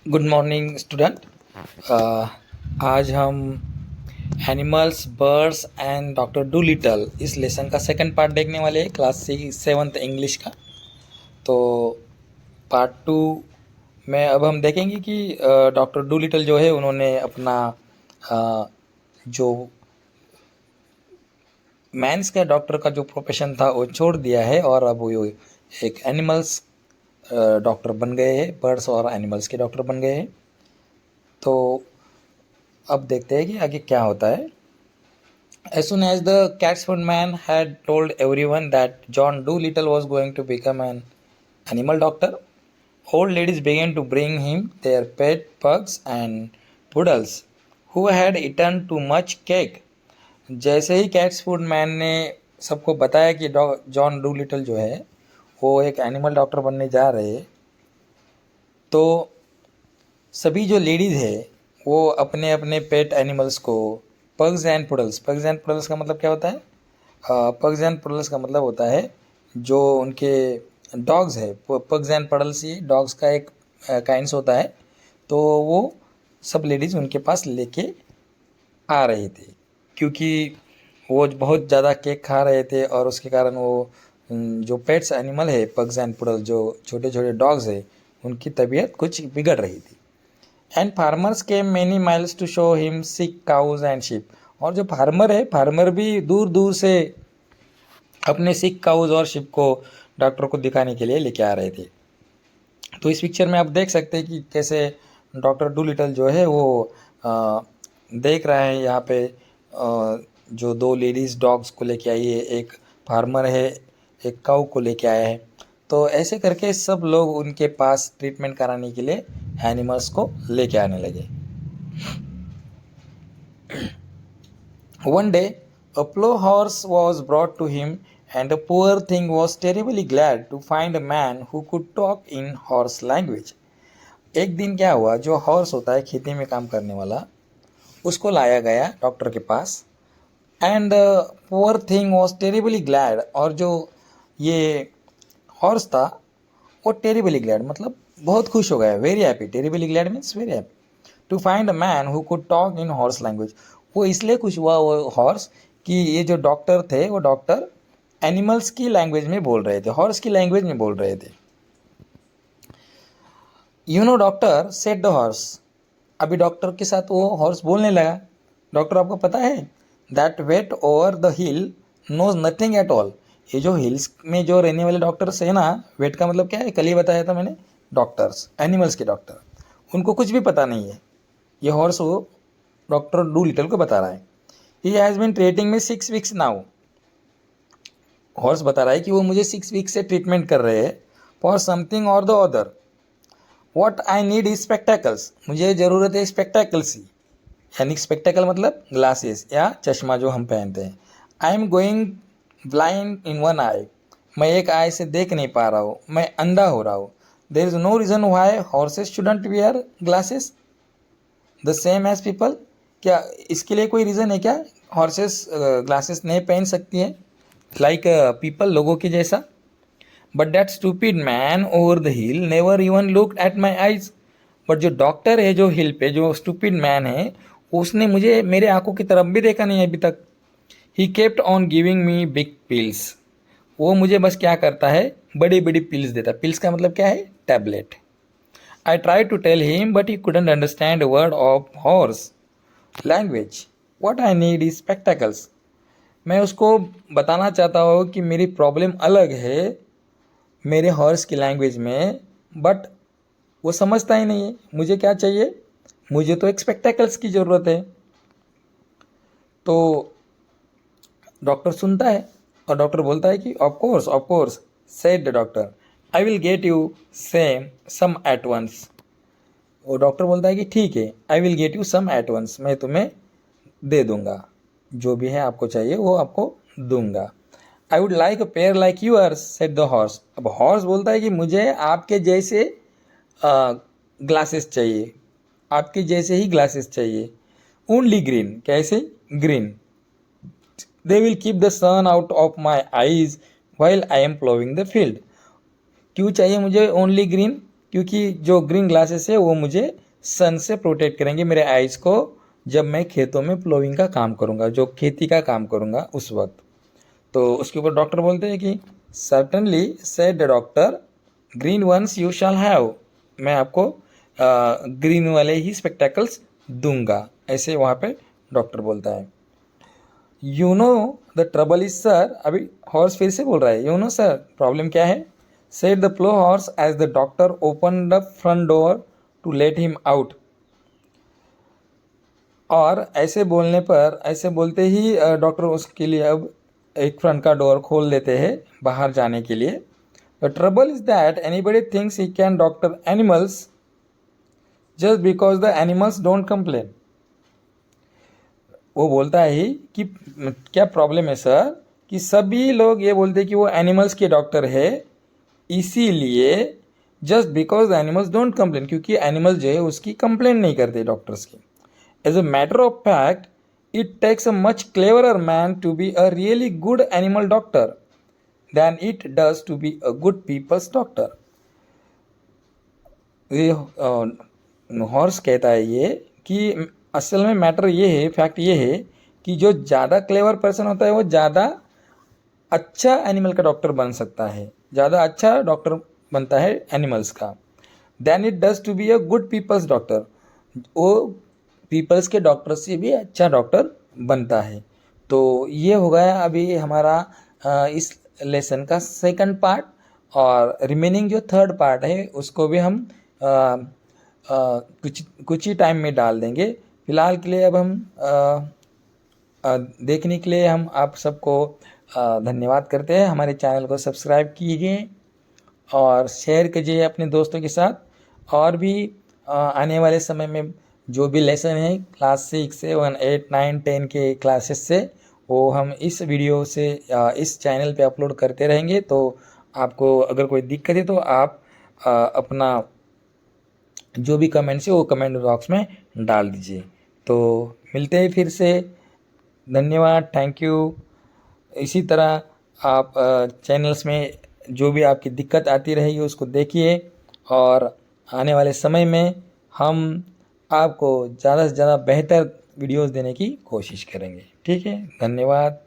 Good morning student. आज हम animals birds and doctor do little इस लेसन का सेकंड पार्ट देखने वाले हैं, क्लास 7th इंग्लिश का। तो पार्ट 2 में अब हम देखेंगे कि डॉक्टर डू लिटल जो है उन्होंने अपना जो मैंस का डॉक्टर का जो प्रोफेशन था वो छोड़ दिया है और अब वो एक एनिमल्स डॉक्टर बन गए हैं, बर्ड्स और एनिमल्स के डॉक्टर बन गए हैं। तो अब देखते हैं कि आगे क्या होता है। As soon as the Catsfoot man had told everyone that John Dolittle was going to become an animal doctor, old ladies began to bring him their pet pugs and poodles who had eaten too much cake. जैसे ही cats food man ने सबको बताया कि John do little जो है वो एक animal doctor बनने जा रहे हैं, तो सभी जो लेडीज़ है वो अपने अपने पेट एनिमल्स को पग्स एंड पुडल्स का मतलब क्या होता है? पग्स एंड पुडल्स का मतलब होता है जो उनके डॉग्स है। पग्स एंड पुडल्स ये डॉग्स का एक काइंड्स होता है। तो वो सब लेडीज़ उनके पास लेके आ रहे थे क्योंकि वो बहुत ज़्यादा केक खा रहे थे और उसके कारण वो जो पेट्स एनिमल है पग्स एंड पुडल जो छोटे छोटे डॉग्स है उनकी तबीयत कुछ बिगड़ रही थी। And farmers came many miles to show him sick cows and sheep. और जो फार्मर है, फार्मर भी दूर दूर से अपने सिक काउज और शिप को डॉक्टर को दिखाने के लिए लेके आ रहे थे। तो इस पिक्चर में आप देख सकते हैं कि कैसे डॉक्टर डू लिटल जो है वो देख रहा है यहाँ पे जो दो लेडीज़ डॉग्स को लेके आई है, एक फार्मर है, एक काऊ को लेके आया है। तो ऐसे करके सब लोग उनके पास ट्रीटमेंट कराने के लिए एनिमल्स को लेके आने लगे। One day, a plough horse was brought to him, and the poor thing was terribly glad to find a man who could talk in horse language. एक दिन क्या हुआ, जो हॉर्स होता है खेती में काम करने वाला, उसको लाया गया डॉक्टर के पास। And poor thing was terribly glad. और जो ये हॉर्स था वो टेरिबली ग्लैड मतलब बहुत खुश हो गया, very happy. Terribly glad means very happy to find a man who could talk in horse language. वो इसलिए खुश हुआ वो हॉर्स कि ये जो डॉक्टर थे वो डॉक्टर एनिमल्स की लैंग्वेज में बोल रहे थे, हॉर्स की लैंग्वेज में बोल रहे थे। You know doctor said the horse. अभी डॉक्टर के साथ वो हॉर्स बोलने लगा। डॉक्टर आपको पता है that vet over the hill knows nothing at all. ये जो हिल्स में जो रहने वाले डॉक्टर्स है ना, वेट का मतलब क्या है, कल ही बताया था मैंने, डॉक्टर्स एनिमल्स के डॉक्टर, उनको कुछ भी पता नहीं है। ये हॉर्स वो डॉक्टर डू लिटल को बता रहा है। ही हैज़ बीन ट्रीटिंग में 6 वीक्स नाउ। हॉर्स बता रहा है कि वो मुझे 6 वीक से ट्रीटमेंट कर रहे हैं फॉर समथिंग और the other. What I need is spectacles. मुझे ज़रूरत है स्पेक्टेकल्स की, यानी स्पेक्टेकल मतलब ग्लासेस या चश्मा जो हम पहनते हैं। I am going blind in one eye. मैं एक आई से देख नहीं पा रहा हूँ, मैं अंधा हो रहा हूँ। There is no reason why horses shouldn't wear glasses the same as people. क्या इसके लिए कोई रीज़न है क्या, हॉर्सेस ग्लासेस नहीं पहन सकती है लाइक पीपल, लोगों के जैसा? But that stupid man over the hill never even looked at my eyes. But जो डॉक्टर है जो हिल पे, जो स्टूपिड मैन है, उसने मुझे मेरे आंखों की तरफ भी देखा नहीं अभी तक। He kept on giving me big pills. वो मुझे बस क्या करता है, बड़ी बड़ी पिल्स देता। पिल्स का मतलब क्या है, tablet. I try to tell him but he couldn't understand a word of horse language. What I need is spectacles. मैं उसको बताना चाहता हूँ कि मेरी प्रॉब्लम अलग है मेरे हॉर्स की लैंग्वेज में, बट वो समझता ही नहीं है। मुझे क्या चाहिए, मुझे तो एक स्पेक्टेकल्स की ज़रूरत है। तो डॉक्टर सुनता है और डॉक्टर बोलता है कि of course said the doctor, I will get you same some at once. वो डॉक्टर बोलता है कि ठीक है, I will get you some at once, मैं तुम्हें दे दूंगा, जो भी है आपको चाहिए वो आपको दूंगा। I would like a pair like yours said the horse. अब हॉर्स बोलता है कि मुझे आपके जैसे ग्लासेस चाहिए, आपके जैसे ही ग्लासेस चाहिए। ओनली ग्रीन, कैसे green? They will keep the sun out of my eyes while I am ploughing the field. क्यों चाहिए मुझे ओनली ग्रीन? क्योंकि जो ग्रीन ग्लासेस है वो मुझे सन से प्रोटेक्ट करेंगे मेरे आइज़ को, जब मैं खेतों में प्लोइंग का काम करूँगा, जो खेती का काम करूँगा उस वक्त। तो उसके ऊपर डॉक्टर बोलते हैं कि certainly said the doctor, green ones you shall have, मैं आपको ग्रीन वाले ही स्पेक्टेकल्स दूंगा, ऐसे वहाँ पे डॉक्टर बोलता है। You know the trouble is sir, अभी हॉर्स फिर से बोल रहा है, यू नो सर प्रॉब्लम क्या है, said the plough horse as the doctor open the front door to let him out. और ऐसे बोलने पर, ऐसे बोलते ही डॉक्टर उसके लिए अब एक फ्रंट का डोर खोल देते हैं बाहर जाने के लिए। The trouble is that anybody thinks he can doctor animals just because the animals don't complain. वो बोलता है कि क्या प्रॉब्लम है सर, कि सभी लोग ये बोलते हैं कि वो एनिमल्स के डॉक्टर है, इसीलिए just because the animals don't complain, क्योंकि एनिमल जो है उसकी कंप्लेन नहीं करते डॉक्टर्स की। As a matter of fact it takes a much cleverer man to be a really good animal doctor than it does to be a good people's doctor. ये horse कहता है ये कि असल में मैटर ये है, फैक्ट ये है कि जो ज़्यादा क्लेवर पर्सन होता है वो ज़्यादा अच्छा एनिमल का डॉक्टर बन सकता है, ज़्यादा अच्छा डॉक्टर बनता है एनिमल्स का, then it does to be a good people's doctor, वो पीपल्स के डॉक्टर से भी अच्छा डॉक्टर बनता है। तो ये हो गया अभी हमारा इस लेसन का सेकंड पार्ट, और रिमेनिंग जो थर्ड पार्ट है उसको भी हम कुछ ही टाइम में डाल देंगे। फिलहाल के लिए अब हम देखने के लिए हम आप सबको धन्यवाद करते हैं। हमारे चैनल को सब्सक्राइब कीजिए और शेयर कीजिए अपने दोस्तों के साथ। और भी आने वाले समय में जो भी लेसन है क्लास 6, 7, 8, 9, 10 के क्लासेस से, वो हम इस वीडियो से इस चैनल पे अपलोड करते रहेंगे। तो आपको अगर कोई दिक्कत है तो आप अपना जो भी कमेंट्स है वो कमेंट बॉक्स में डाल दीजिए। तो मिलते हैं फिर से, धन्यवाद, थैंक यू। इसी तरह आप चैनल्स में जो भी आपकी दिक्कत आती रहेगी उसको देखिए, और आने वाले समय में हम आपको ज़्यादा से ज़्यादा बेहतर वीडियोस देने की कोशिश करेंगे। ठीक है, धन्यवाद।